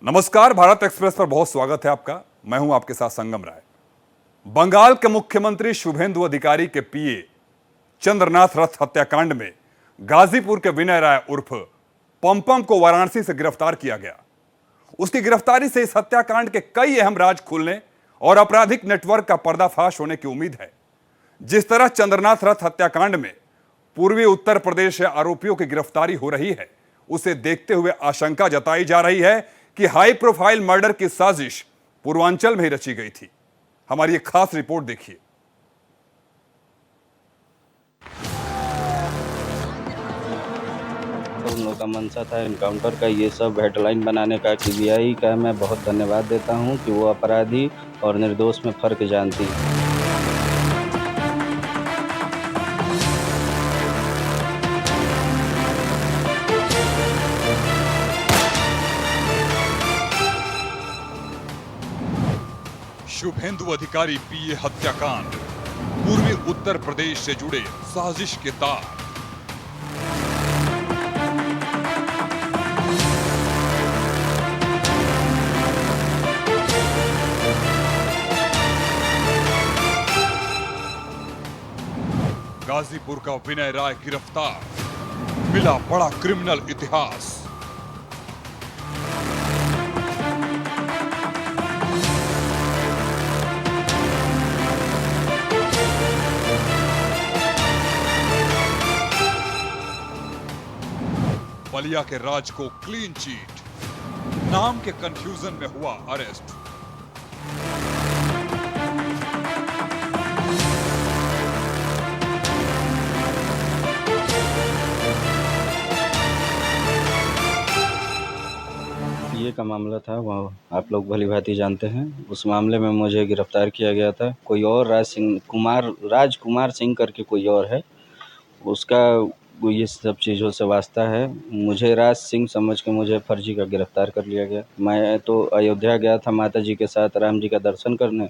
नमस्कार, भारत एक्सप्रेस पर बहुत स्वागत है आपका। मैं हूं आपके साथ संगम राय। बंगाल के मुख्यमंत्री शुभेंदु अधिकारी के पीए चंद्रनाथ रथ हत्याकांड में गाजीपुर के विनय राय उर्फ पमपम को वाराणसी से गिरफ्तार किया गया। उसकी गिरफ्तारी से इस हत्याकांड के कई अहम राज खुलने और आपराधिक नेटवर्क का पर्दाफाश होने की उम्मीद है। जिस तरह चंद्रनाथ रथ हत्याकांड में पूर्वी उत्तर प्रदेश से आरोपियों की गिरफ्तारी हो रही है, उसे देखते हुए आशंका जताई जा रही है कि हाई प्रोफाइल मर्डर की साजिश पूर्वांचल में ही रची गई थी। हमारी एक खास रिपोर्ट देखिए। तो उन लोगों का मंशा था इनकाउंटर का, ये सब हेडलाइन बनाने का। सीबीआई का मैं बहुत धन्यवाद देता हूं कि वो अपराधी और निर्दोष में फर्क जानती है। शुभेंदु अधिकारी पीए हत्याकांड, पूर्वी उत्तर प्रदेश से जुड़े साजिश के तार। गाजीपुर का विनय राय गिरफ्तार, मिला बड़ा क्रिमिनल इतिहास। बलिया के राज को क्लीन चीट, नाम के कंफ्यूजन में हुआ अरेस्ट। ये का मामला था, वह आप लोग भली भांति जानते हैं। उस मामले में मुझे गिरफ्तार किया गया था। कोई और राजकुमार सिंह करके कोई और है, उसका वो ये सब चीज़ों से वास्ता है। मुझे राज सिंह समझ के मुझे फर्जी का गिरफ्तार कर लिया गया। मैं तो अयोध्या गया था माता जी के साथ राम जी का दर्शन करने।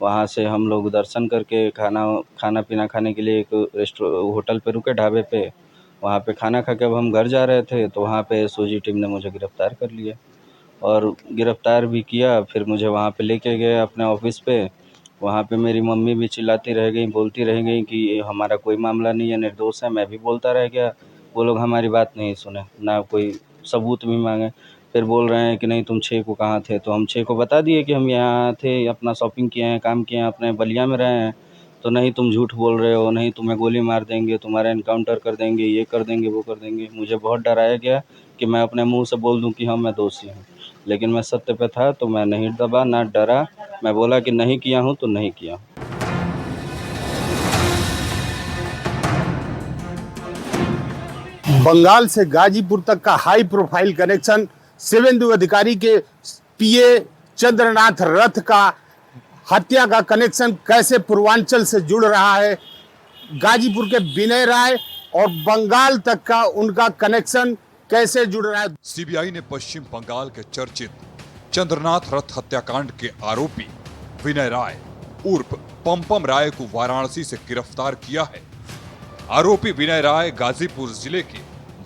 वहाँ से हम लोग दर्शन करके खाना पीना खाने के लिए एक होटल पे रुके, ढाबे पे। वहाँ पे खाना खा के अब हम घर जा रहे थे तो वहाँ पे एसओजी टीम ने मुझे गिरफ्तार कर लिया और गिरफ्तार भी किया। फिर मुझे वहाँ पे लेके गए अपने ऑफिस पे। वहाँ पे मेरी मम्मी भी चिल्लाती रह गई, बोलती रह गई कि हमारा कोई मामला नहीं है, निर्दोष है। मैं भी बोलता रह गया। वो लोग हमारी बात नहीं सुने, ना कोई सबूत भी मांगे। फिर बोल रहे हैं कि नहीं तुम 6 को कहाँ थे, तो हम 6 को बता दिए कि हम यहाँ थे, अपना शॉपिंग किए हैं, काम किए हैं, अपने बलिया में रहे हैं। तो नहीं तुम झूठ बोल रहे हो, नहीं तुम्हें गोली मार देंगे, तुम्हारा इनकाउंटर कर देंगे, ये कर देंगे, वो कर देंगे। मुझे बहुत डराया गया कि मैं अपने मुँह से बोल दूँ कि हाँ मैं दोषी हूँ, लेकिन मैं सत्य पे था तो मैं नहीं दबा ना डरा। मैं बोला कि नहीं किया हूँ तो नहीं किया हूँ। बंगाल से गाजीपुर तक का हाई प्रोफाइल कनेक्शन, शुभेंदु अधिकारी के पीए चंद्रनाथ रथ का हत्या का कनेक्शन कैसे पूर्वांचल से जुड़ रहा है, गाजीपुर के विनय राय और बंगाल तक का उनका कनेक्शन कैसे जुड़ रहा है। सीबीआई ने पश्चिम बंगाल के चर्चित चंद्रनाथ रथ हत्याकांड के आरोपी विनय राय उर्फ पमपम राय को वाराणसी से गिरफ्तार किया है। आरोपी विनय राय गाजीपुर जिले के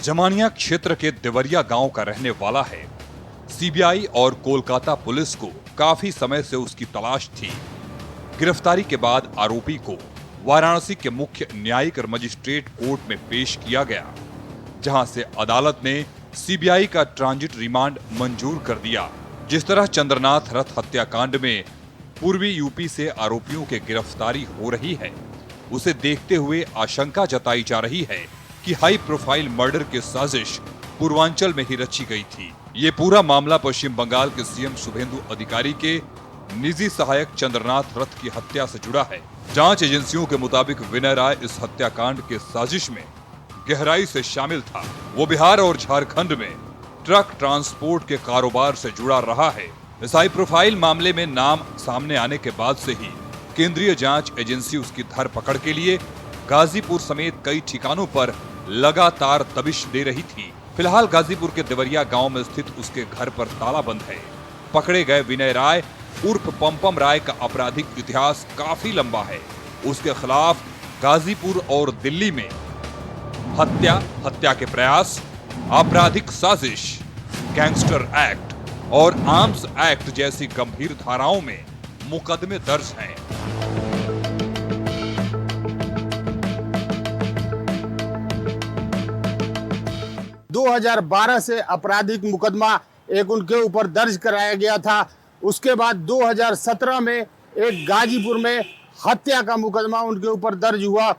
जमानिया क्षेत्र के देवरिया गांव का रहने वाला है। सीबीआई और कोलकाता पुलिस को काफी समय से उसकी तलाश थी। गिरफ्तारी के बाद आरोपी को वाराणसी के मुख्य न्यायिक और मजिस्ट्रेट कोर्ट में पेश किया गया, जहां से अदालत ने सीबीआई का ट्रांजिट रिमांड मंजूर कर दिया। जिस तरह चंद्रनाथ रथ हत्याकांड में पूर्वी यूपी से आरोपियों के गिरफ्तारी हो रही है, उसे देखते हुए आशंका जताई जा रही है कि हाई प्रोफाइल मर्डर की साजिश पूर्वांचल में ही रची गई थी। ये पूरा मामला पश्चिम बंगाल के सीएम शुभेंदु अधिकारी के निजी सहायक चंद्रनाथ रथ की हत्या से जुड़ा है। जांच एजेंसियों के मुताबिक विनय राय इस हत्याकांड के साजिश में गहराई से शामिल था। वो बिहार और झारखंड में ट्रक ट्रांसपोर्ट के कारोबार से जुड़ा रहा है। इस हाई प्रोफाइल मामले में नाम सामने आने के बाद से ही केंद्रीय जांच एजेंसी उसकी धरपकड़ के लिए गाजीपुर समेत कई ठिकानों पर लगातार दबिश दे रही थी। फिलहाल गाजीपुर के देवरिया गांव में स्थित उसके घर पर ताला बंद है। पकड़े गए विनय राय उर्फ पमपम राय का आपराधिक इतिहास काफी लंबा है। उसके खिलाफ गाजीपुर और दिल्ली में हत्या के प्रयास, आपराधिक साजिश, गैंगस्टर एक्ट, और आर्म्स एक्ट जैसी गंभीर धाराओं में मुकदमे दर्ज हैं। दो 2012 से आपराधिक मुकदमा एक उनके ऊपर दर्ज कराया गया था। उसके बाद 2017 में एक गाजीपुर में हत्या का मुकदमा उनके ऊपर दर्ज हुआ।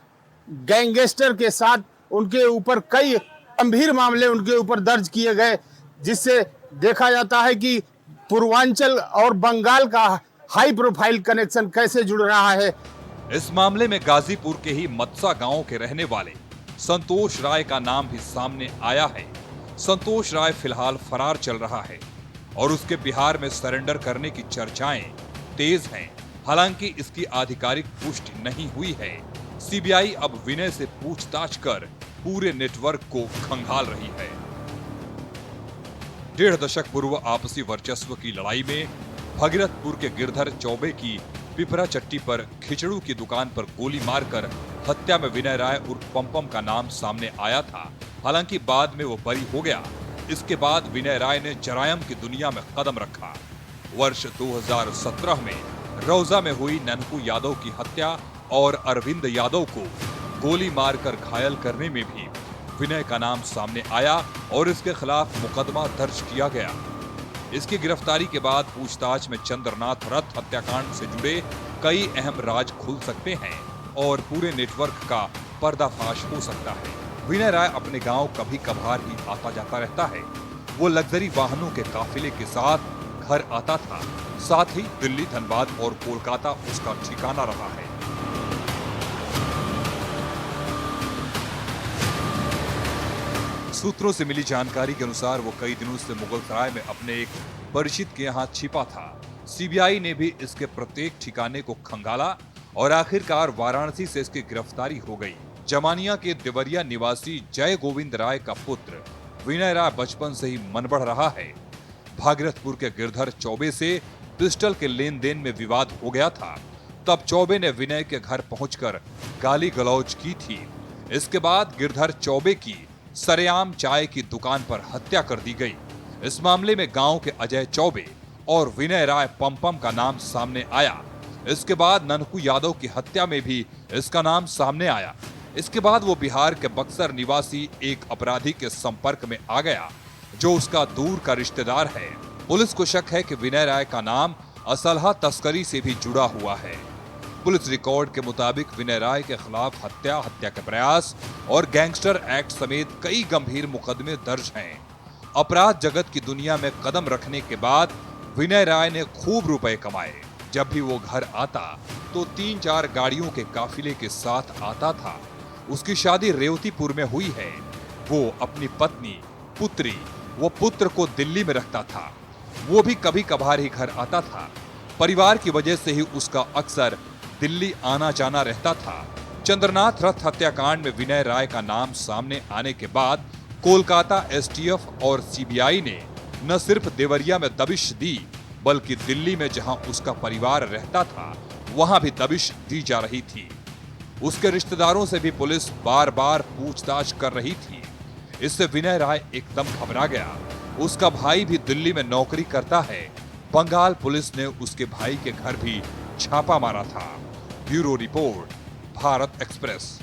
गैंगस्टर के साथ उनके ऊपर कई गंभीर मामले उनके ऊपर दर्ज किए गए, जिससे देखा जाता है कि पूर्वांचल और बंगाल का हाई प्रोफाइल कनेक्शन कैसे जुड़ रहा है। इस मामले में गाजीपुर के ही मत्सा गांव के रहने वाले संतोष राय का नाम भी सामने आया है। संतोष राय फिलहाल फरार चल रहा है और उसके बिहार में सरेंडर करने की चर्चाएं तेज हैं। हालांकि इसकी आधिकारिक पुष्टि नहीं हुई है। सीबीआई अब विनय से पूछताछ कर पूरे नेटवर्क को खंगाल रही है। 1.5 दशक पूर्व आपसी वर्चस्व की लड़ाई में भगीरथपुर के गिरधर चौबे की पिपरा चट्टी पर खिचड़ू की दुकान पर गोली मारकर हत्या में विनय राय उर्फ पंपम का नाम सामने आया था। हालांकि बाद में वो बरी हो गया। इसके बाद विनय राय ने जरायम की दुनिया में कदम रखा। वर्ष 2017 में रौजा में हुई ननकू यादव की हत्या और अरविंद यादव को गोली मारकर घायल करने में भी विनय का नाम सामने आया और इसके खिलाफ मुकदमा दर्ज किया गया। इसकी गिरफ्तारी के बाद पूछताछ में चंद्रनाथ रथ हत्याकांड से जुड़े कई अहम राज खुल सकते हैं और पूरे नेटवर्क का पर्दाफाश हो सकता है। विनय राय अपने गांव कभी कभार ही आता जाता रहता है। वो लग्जरी वाहनों के काफिले के साथ घर आता था। साथ ही दिल्ली, धनबाद और कोलकाता उसका ठिकाना रहा है। सूत्रों से मिली जानकारी के अनुसार वो कई दिनों से मुगलसराय में अपने एक परिचित के यहाँ छिपा था। सीबीआई ने भी इसके प्रत्येक ठिकाने को खंगाला और आखिरकार वाराणसी से इसकी गिरफ्तारी हो गई। जमानिया के देवरिया निवासी जय गोविंद राय का पुत्र विनय राय बचपन से ही मनबढ़ रहा है। भागीरथपुर के गिरधर चौबे से पिस्टल के लेन देन में विवाद हो गया था। तब चौबे ने विनय के घर पहुंचकर गाली गलौज की थी। इसके बाद गिरधर चौबे की सरेआम चाय की दुकान पर हत्या कर दी गई। इस मामले में गांव के अजय चौबे और विनय राय पंपम का नाम सामने आया। इसके बाद ननकू यादव की हत्या में भी इसका नाम सामने आया। इसके बाद वो बिहार के बक्सर निवासी एक अपराधी के संपर्क में आ गया जो उसका दूर का रिश्तेदार है। पुलिस को शक है कि विनय राय का नाम असलहा तस्करी से भी जुड़ा हुआ है। पुलिस रिकॉर्ड के मुताबिक विनय राय के खिलाफ हत्या, हत्या के प्रयास और गैंगस्टर एक्ट समेत कई गंभीर मुकदमे दर्ज हैं। अपराध जगत की दुनिया में कदम रखने के बाद विनय राय ने खूब रुपए कमाए। जब भी वो घर आता तो 3-4 गाड़ियों के काफिले के साथ आता था। उसकी शादी रेवतीपुर में हुई है। वो अपनी पत्नी, पुत्री व पुत्र को दिल्ली में रखता था। वो भी कभी कभार ही घर आता था। परिवार की वजह से ही उसका अक्सर दिल्ली आना जाना रहता था। चंद्रनाथ रथ हत्याकांड में विनय राय का नाम सामने आने के बाद कोलकाता एसटीएफ और सीबीआई ने न सिर्फ देवरिया में दबिश दी, बल्कि दिल्ली में जहां उसका परिवार रहता था वहां भी दबिश दी जा रही थी। उसके रिश्तेदारों से भी पुलिस बार बार पूछताछ कर रही थी। इससे विनय राय एकदम घबरा गया। उसका भाई भी दिल्ली में नौकरी करता है। बंगाल पुलिस ने उसके भाई के घर भी छापा मारा था। Bureau report, Bharat express.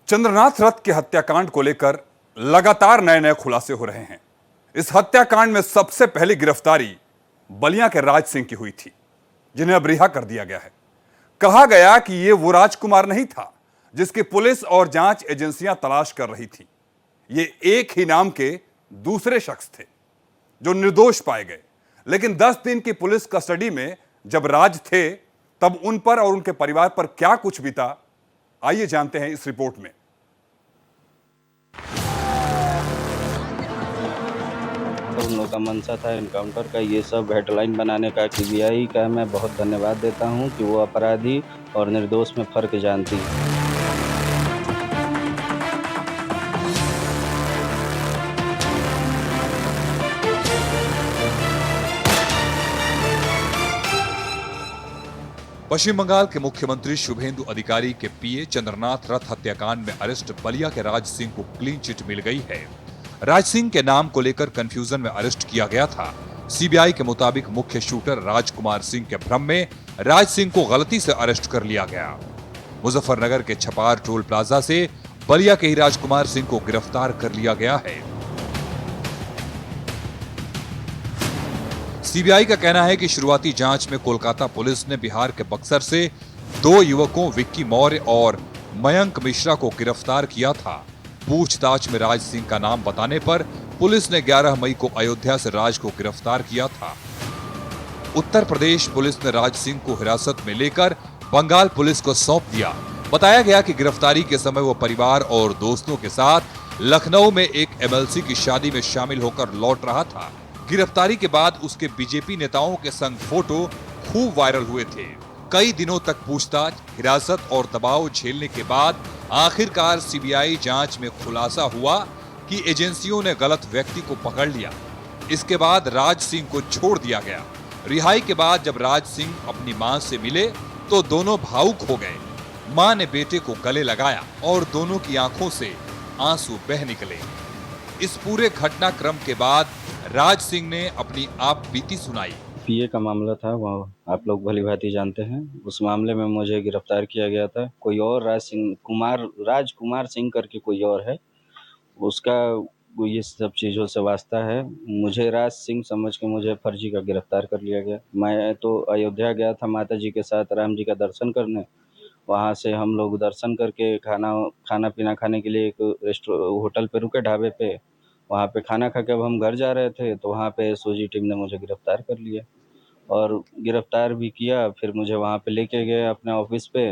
Chandranath रथ के हत्याकांड को लेकर लगातार नए नए खुलासे हो रहे हैं। इस हत्याकांड में सबसे पहली गिरफ्तारी बलिया के राज सिंह की हुई थी, जिन्हें अब रिहा कर दिया गया है। कहा गया कि यह वो राजकुमार नहीं था जिसकी पुलिस और जांच एजेंसियां तलाश कर रही थी। ये एक ही नाम के दूसरे शख्स थे जो निर्दोष पाए गए। लेकिन 10 दिन की पुलिस कस्टडी में जब राज थे तब उन पर और उनके परिवार पर क्या कुछ बीता, आइए जानते हैं इस रिपोर्ट में। तो उन लोगों का मंशा था इनकाउंटर का, ये सब हेडलाइन बनाने का। सीबीआई का मैं बहुत धन्यवाद देता हूं कि वो अपराधी और निर्दोष में फर्क जानती है। पश्चिम बंगाल के मुख्यमंत्री शुभेंदु अधिकारी के पीए चंद्रनाथ रथ हत्याकांड में अरेस्ट बलिया के राज सिंह को क्लीन चिट मिल गई है। राज सिंह के नाम को लेकर कंफ्यूजन में अरेस्ट किया गया था। सीबीआई के मुताबिक मुख्य शूटर राजकुमार सिंह के भ्रम में राज सिंह को गलती से अरेस्ट कर लिया गया। मुजफ्फरनगर के छपार टोल प्लाजा से बलिया के ही राजकुमार सिंह को गिरफ्तार कर लिया गया है। सीबीआई का कहना है कि शुरुआती जांच में कोलकाता पुलिस ने बिहार के बक्सर से 2 युवकों विक्की मौर्य और मयंक मिश्रा को गिरफ्तार किया था। पूछताछ में राज सिंह का नाम बताने पर पुलिस ने 11 मई को अयोध्या से राज को गिरफ्तार किया था। उत्तर प्रदेश पुलिस ने राज सिंह को हिरासत में लेकर बंगाल पुलिस को सौंप दिया। बताया गया कि गिरफ्तारी के समय वो परिवार और दोस्तों के साथ लखनऊ में एक एमएलसी की शादी में शामिल होकर लौट रहा था। गिरफ्तारी के बाद उसके बीजेपी नेताओं के संग फोटो खूब वायरल हुए थे। कई दिनों तक पूछताछ, हिरासत और दबाव झेलने के बाद आखिरकार सीबीआई जांच में खुलासा हुआ कि एजेंसियों ने गलत व्यक्ति को पकड़ लिया। इसके बाद राज सिंह को छोड़ दिया गया। रिहाई के बाद जब राज सिंह अपनी मां से मिले तो दोनों भावुक हो गए। मां ने बेटे को गले लगाया और दोनों की आंखों से आंसू बह निकले। इस पूरे घटनाक्रम के बाद राज सिंह ने अपनी आप बीती सुनाई। पीए का मामला था, वो आप लोग भली भांति जानते हैं। उस मामले में मुझे गिरफ्तार किया गया था। कोई और राजकुमार सिंह करके कोई और है, उसका वो ये सब चीज़ों से वास्ता है। मुझे राज सिंह समझ के मुझे फर्जी का गिरफ्तार कर लिया गया। मैं तो अयोध्या गया था माता जी के साथ राम जी का दर्शन करने। वहाँ से हम लोग दर्शन करके खाना पीना खाने के लिए एक होटल पे रुके, ढाबे पे। वहाँ पे खाना खा के अब हम घर जा रहे थे तो वहाँ पे एसओजी टीम ने मुझे गिरफ्तार कर लिया और गिरफ्तार भी किया। फिर मुझे वहाँ पे लेके गए अपने ऑफिस पे।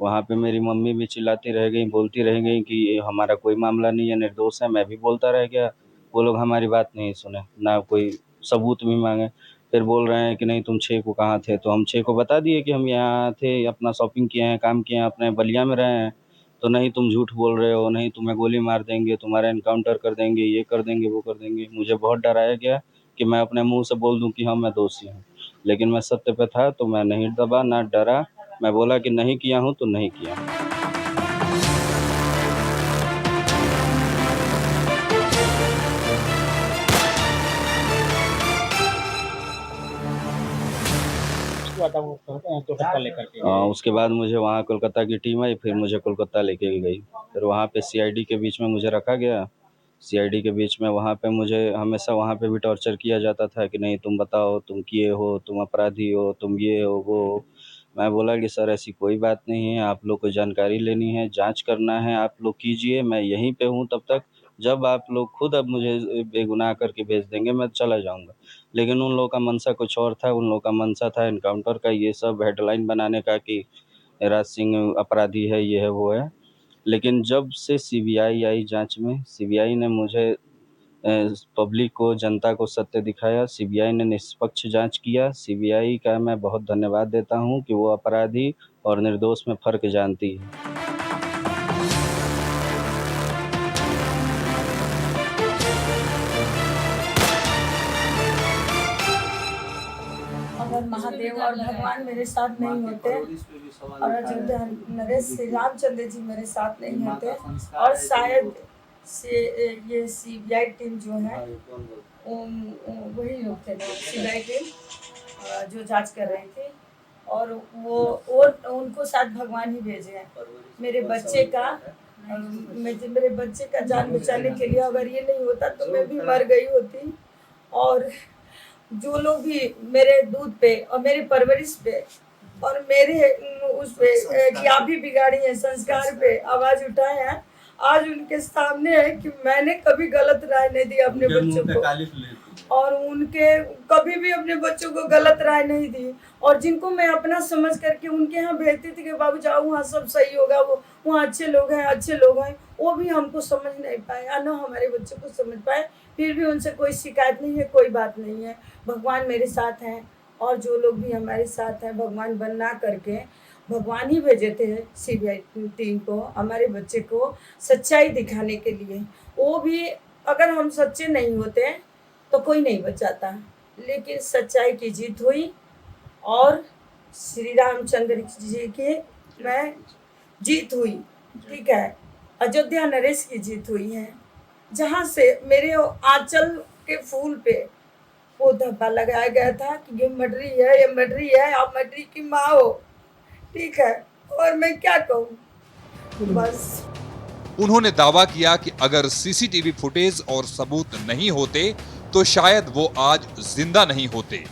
वहाँ पे मेरी मम्मी भी चिल्लाती रह गई, बोलती रह गई कि ये हमारा कोई मामला नहीं है, निर्दोष है। मैं भी बोलता रह गया। वो लोग हमारी बात नहीं सुने, ना कोई सबूत भी मांगे। फिर बोल रहे हैं कि नहीं तुम 6 को कहाँ थे, तो हम 6 को बता दिए कि हम यहाँ थे, अपना शॉपिंग किए हैं, काम किए हैं, अपने बलिया में रहे हैं। तो नहीं तुम झूठ बोल रहे हो, नहीं तुम्हें गोली मार देंगे, तुम्हारा एनकाउंटर कर देंगे, ये कर देंगे, वो कर देंगे। मुझे बहुत डराया गया कि मैं अपने मुंह से बोल दूं कि हाँ मैं दोषी हूँ, लेकिन मैं सत्य पे था तो मैं नहीं दबा ना डरा। मैं बोला कि नहीं किया हूँ तो नहीं किया हूँ। उसके बाद मुझे वहाँ कोलकाता की टीम आई, फिर मुझे कोलकाता लेके गई। फिर वहाँ पे सीआईडी के बीच में मुझे रखा गया। सीआईडी के बीच में वहाँ पे मुझे हमेशा वहाँ पे भी टॉर्चर किया जाता था कि नहीं तुम बताओ, तुम किए हो, तुम अपराधी हो, तुम ये हो वो हो। मैं बोला कि सर ऐसी कोई बात नहीं है, आप लोग को जानकारी लेनी है, जांच करना है, आप लोग कीजिए, मैं यहीं पे हूँ तब तक। जब आप लोग खुद अब मुझे बेगुनाह करके भेज देंगे मैं चला जाऊँगा। लेकिन उन लोगों का मंशा कुछ और था। उन लोगों का मंशा था एनकाउंटर का, ये सब हेडलाइन बनाने का कि राज सिंह अपराधी है, ये है, वो है। लेकिन जब से सीबीआई आई जांच में, सीबीआई ने मुझे पब्लिक को, जनता को सत्य दिखाया। सीबीआई ने निष्पक्ष जांच किया। सीबीआई का मैं बहुत धन्यवाद देता हूं कि वो अपराधी और निर्दोष में फ़र्क जानती है। अगर महादेव और भगवान मेरे साथ नहीं होते और अयोध्या नरेश श्री रामचंद्र जी मेरे साथ नहीं होते और शायद से ये सीबीआई टीम जो है वही लोग थे, सीबीआई टीम जो जांच कर रही थी और वो उनको शायद भगवान ही भेजे हैं। मेरे बच्चे का जान बचाने के लिए अगर ये नहीं होता तो मैं भी मर गई होती। और जो लोग भी मेरे दूध पे और मेरी परवरिश पे और मेरे उस पे या भी बिगाड़ी है, संस्कार पे आवाज उठाए हैं, आज उनके सामने है कि मैंने कभी गलत राय नहीं दी अपने बच्चों को और उनके कभी भी अपने बच्चों को गलत राय नहीं दी। और जिनको मैं अपना समझ करके उनके यहाँ भेजती थी कि बाबू जाओ वहाँ सब सही होगा, वो वहाँ अच्छे लोग हैं, वो भी हमको समझ नहीं पाए या ना हमारे बच्चों को समझ पाए। फिर भी उनसे कोई शिकायत नहीं है, कोई बात नहीं है। भगवान मेरे साथ हैं और जो लोग भी हमारे साथ हैं भगवान बना करके भगवान ही भेजे थे सीबीआई टीम को हमारे बच्चे को सच्चाई दिखाने के लिए। वो भी अगर हम सच्चे नहीं होते तो कोई नहीं बचाता, लेकिन सच्चाई की जीत हुई और श्री रामचंद्र जी की में जीत हुई, ठीक है। अयोध्या नरेश की जीत हुई है, जहाँ से मेरे आंचल के फूल पे वो धब्बा लगाया गया था कि ये मडरी है, ये मडरी है, आप मडरी की माँ हो, ठीक है। और मैं क्या कहूँ, बस। उन्होंने दावा किया कि अगर सीसीटीवी फुटेज और सबूत नहीं होते तो शायद वो आज जिंदा नहीं होते।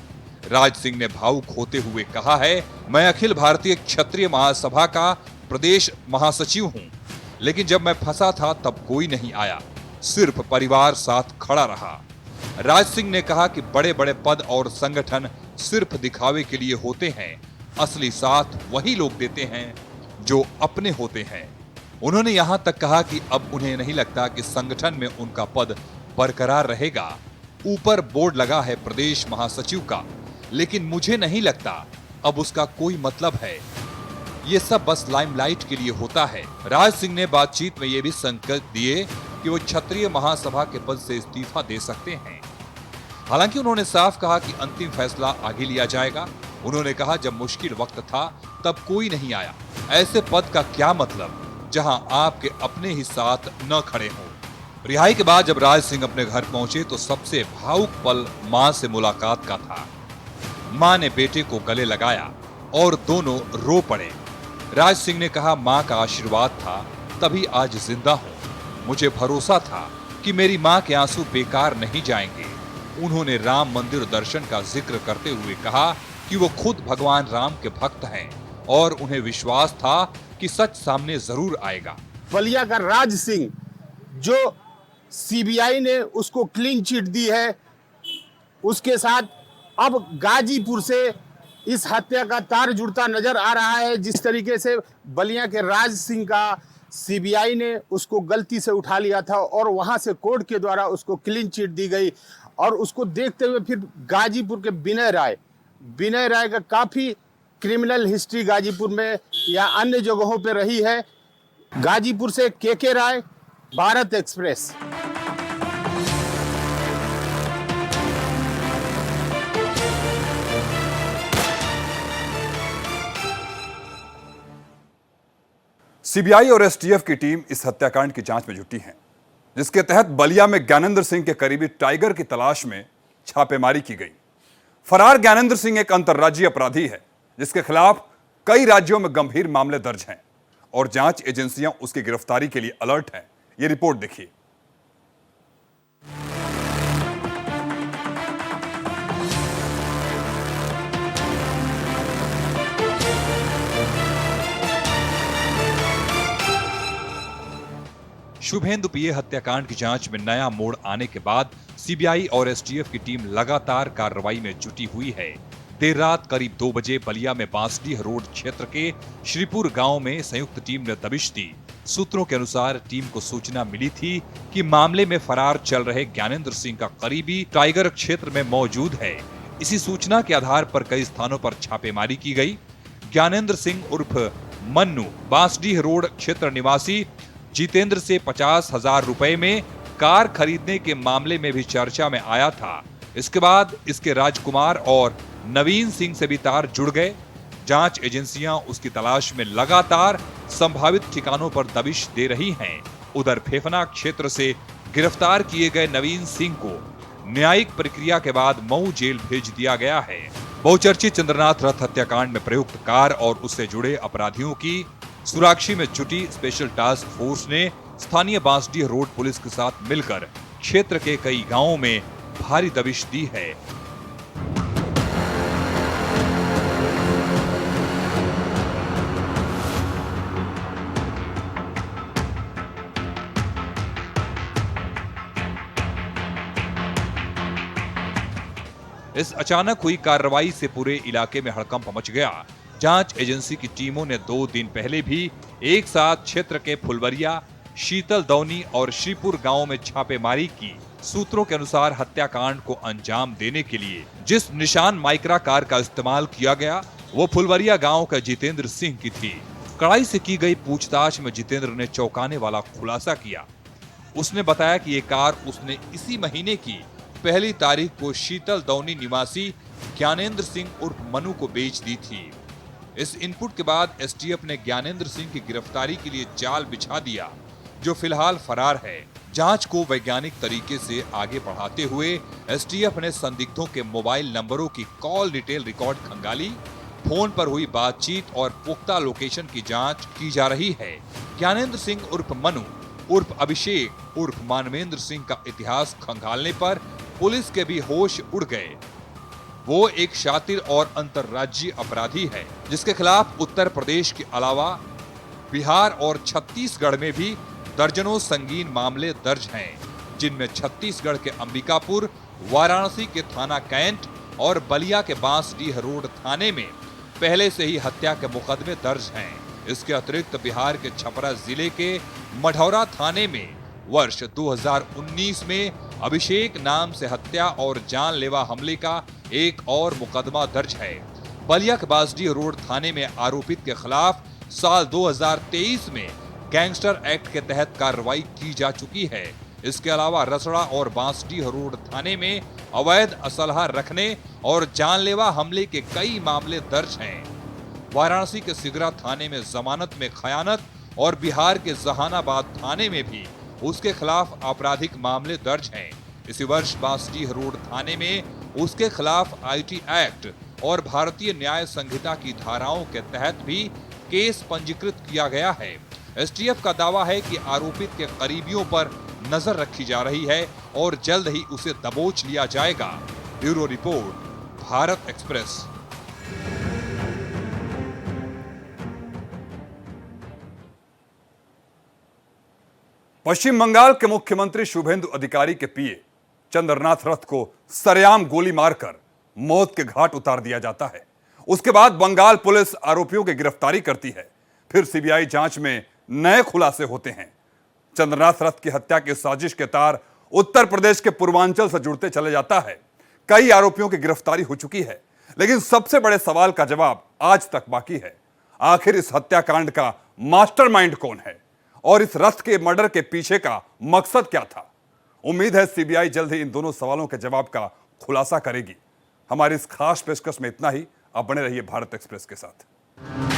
राज सिंह ने भावुक होते हुए कहा है, मैं अखिल भारतीय क्षत्रिय महासभा का प्रदेश महासचिव हूं, लेकिन जब मैं फंसा था तब कोई नहीं आया, सिर्फ परिवार साथ खड़ा रहा। राज सिंह ने कहा कि बड़े बड़े पद और संगठन सिर्फ दिखावे के लिए होते हैं, असली साथ वही लोग देते हैं जो अपने होते हैं। उन्होंने यहां तक कहा कि अब उन्हें नहीं लगता कि संगठन में उनका पद बरकरार रहेगा। ऊपर बोर्ड लगा है प्रदेश महासचिव का, लेकिन मुझे नहीं लगता अब उसका कोई मतलब है। ये सब बस लाइमलाइट के लिए होता है। राज सिंह ने बातचीत में ये भी संकेत दिए कि वो क्षत्रिय महासभा के पद से इस्तीफा दे सकते हैं। हालांकि उन्होंने साफ कहा कि अंतिम फैसला आगे लिया जाएगा। उन्होंने कहा, जब मुश्किल वक्त था तब कोई नहीं आया, ऐसे पद का क्या मतलब जहां आपके अपने ही साथ न खड़े हों। रिहाई के बाद जब राज सिंह अपने घर पहुंचे तो सबसे भावुक पल मां से मुलाकात का था। मां ने बेटे को गले लगाया और दोनों रो पड़े। राज सिंह ने कहा, मां का आशीर्वाद था तभी आज जिंदा हूं। मुझे भरोसा था कि मेरी मां के आंसू बेकार नहीं जाएंगे। उन्होंने राम मंदिर दर्शन का जिक्र करते हुए कहा कि वो खुद भगवान राम के भक्त हैं और उन्हें विश्वास था कि सच सामने जरूर आएगा। बलिया का राज सिंह जो सीबीआई ने उसको क्लीन चिट दी है, उसके साथ अब गाजीपुर से इस हत्या का तार जुड़ता नजर आ रहा है। जिस तरीके से बलिया के राज सिंह का सीबीआई ने उसको गलती से उठा लिया था और वहां से कोर्ट के द्वारा उसको क्लीन चिट दी गई, और उसको देखते हुए फिर गाजीपुर के विनय राय का काफ़ी क्रिमिनल हिस्ट्री गाजीपुर में या अन्य जगहों पे रही है। गाजीपुर से के राय, भारत एक्सप्रेस। सीबीआई और एसटीएफ की टीम इस हत्याकांड की जांच में जुटी है, जिसके तहत बलिया में ज्ञानेंद्र सिंह के करीबी टाइगर की तलाश में छापेमारी की गई। फरार ज्ञानेंद्र सिंह एक अंतर्राज्यीय अपराधी है जिसके खिलाफ कई राज्यों में गंभीर मामले दर्ज हैं और जांच एजेंसियां उसकी गिरफ्तारी के लिए अलर्ट हैं। यह रिपोर्ट देखिए। शुभेंदु पीए हत्याकांड की जांच में नया मोड़ आने के बाद सीबीआई और एसटीएफ की टीम लगातार कार्रवाई में जुटी हुई है। देर रात करीब 2 बजे बलिया में बांसडीह रोड क्षेत्र के श्रीपुर गांव में संयुक्त टीम ने दबिश दी। सूत्रों के अनुसार टीम को सूचना मिली थी कि मामले में फरार चल रहे ज्ञानेंद्र सिंह का करीबी टाइगर क्षेत्र में मौजूद है। इसी सूचना के आधार पर कई स्थानों पर छापेमारी की गई। ज्ञानेंद्र सिंह उर्फ मन्नू बांसडीह रोड क्षेत्र निवासी जितेंद्र से 50,000 रुपए में कार खरीदने के मामले में भी चर्चा में आया था। इसके बाद इसके राजकुमार और नवीन सिंह से भी तार जुड़ गए। जांच एजेंसियां उसकी तलाश में लगातार संभावित ठिकानों पर दबिश दे रही हैं। उधर फेफना क्षेत्र से गिरफ्तार किए गए नवीन सिंह को न्यायिक प्रक्रिया के बाद मऊ जेल भेज दिया गया है। बहुचर्चित चंद्रनाथ रथ हत्याकांड में प्रयुक्त कार और उससे जुड़े अपराधियों की सुराक्षी में जुटी स्पेशल टास्क फोर्स ने स्थानीय बांसडीह रोड पुलिस के साथ मिलकर क्षेत्र के कई गांवों में भारी दबिश दी है। इस अचानक हुई कार्रवाई से पूरे इलाके में हड़कंप मच गया। जांच एजेंसी की टीमों ने 2 दिन पहले भी एक साथ क्षेत्र के फुलवरिया, शीतल दौनी और श्रीपुर गांव में छापेमारी की। सूत्रों के अनुसार हत्याकांड को अंजाम देने के लिए जिस निशान माइक्रा कार का इस्तेमाल किया गया वो फुलवरिया गांव का जितेंद्र सिंह की थी। कड़ाई से की गई पूछताछ में जितेंद्र ने चौंकाने वाला खुलासा किया। उसने बताया कि ये कार उसने इसी महीने की 1 तारीख को शीतल दौनी निवासी ज्ञानेंद्र सिंह उर्फ मनु को बेच दी थी। इस इनपुट के बाद एसटीएफ ने ज्ञानेंद्र सिंह की गिरफ्तारी के लिए जाल बिछा दिया, जो फिलहाल फरार है। जांच को वैज्ञानिक तरीके से आगे बढ़ाते हुए एसटीएफ ने संदिग्धों के मोबाइल नंबरों की कॉल डिटेल रिकॉर्ड खंगाली, फोन पर हुई बातचीत और पुख्ता लोकेशन की जांच की जा रही है। ज्ञानेंद्र सिंह उर्फ मनु उर्फ अभिषेक उर्फ मानवेंद्र सिंह का इतिहास खंगालने पर पुलिस के भी होश उड़ गए। वो एक शातिर और अंतर्राज्यीय अपराधी है, जिसके खिलाफ उत्तर प्रदेश के अलावा बिहार और छत्तीसगढ़ में भी दर्जनों संगीन मामले दर्ज हैं, जिनमें छत्तीसगढ़ के अंबिकापुर, वाराणसी के थाना कैंट और बलिया के बांसडीह रोड थाने में पहले से ही हत्या के मुकदमे दर्ज हैं। इसके अतिरिक्त बिहार के छपरा जिले के मढ़ौरा थाने में वर्ष 2019 में अभिषेक नाम से हत्या और जानलेवा हमले का एक और मुकदमा दर्ज है। बलिया के बांसडीह रोड थाने में आरोपित के खिलाफ साल 2023 में गैंगस्टर एक्ट के तहत कार्रवाई की जा चुकी है। इसके अलावा रसड़ा और बांसडीह रोड थाने में अवैध असलहा रखने और जानलेवा हमले के कई मामले दर्ज हैं। वाराणसी के सिगरा थाने में जमानत में खयानत और बिहार के जहानाबाद थाने में भी उसके खिलाफ आपराधिक मामले दर्ज हैं। इसी वर्ष बांसडीह रोड थाने में उसके खिलाफ आईटी एक्ट और भारतीय न्याय संहिता की धाराओं के तहत भी केस पंजीकृत किया गया है। एसटीएफ का दावा है कि आरोपित के करीबियों पर नजर रखी जा रही है और जल्द ही उसे दबोच लिया जाएगा। Bureau report, Bharat express. Paschim Bangal के मुख्यमंत्री शुभेंदु अधिकारी के पीए चंद्रनाथ रथ को सरेआम गोली मारकर मौत के घाट उतार दिया जाता है। उसके बाद बंगाल पुलिस आरोपियों की गिरफ्तारी करती है। फिर सीबीआई जांच में नए खुलासे होते हैं। चंद्रनाथ रथ की हत्या की साजिश के तार उत्तर प्रदेश के पूर्वांचल से जुड़ते चले जाता है। कई आरोपियों की गिरफ्तारी हो चुकी है, लेकिन सबसे बड़े सवाल का जवाब आज तक बाकी है। आखिर इस हत्याकांड का मास्टरमाइंड कौन है और इस रथ के मर्डर के पीछे का मकसद क्या था? उम्मीद है सीबीआई जल्द ही इन दोनों सवालों के जवाब का खुलासा करेगी। हमारी इस खास पेशकश में इतना ही। आप बने रहिए भारत एक्सप्रेस के साथ।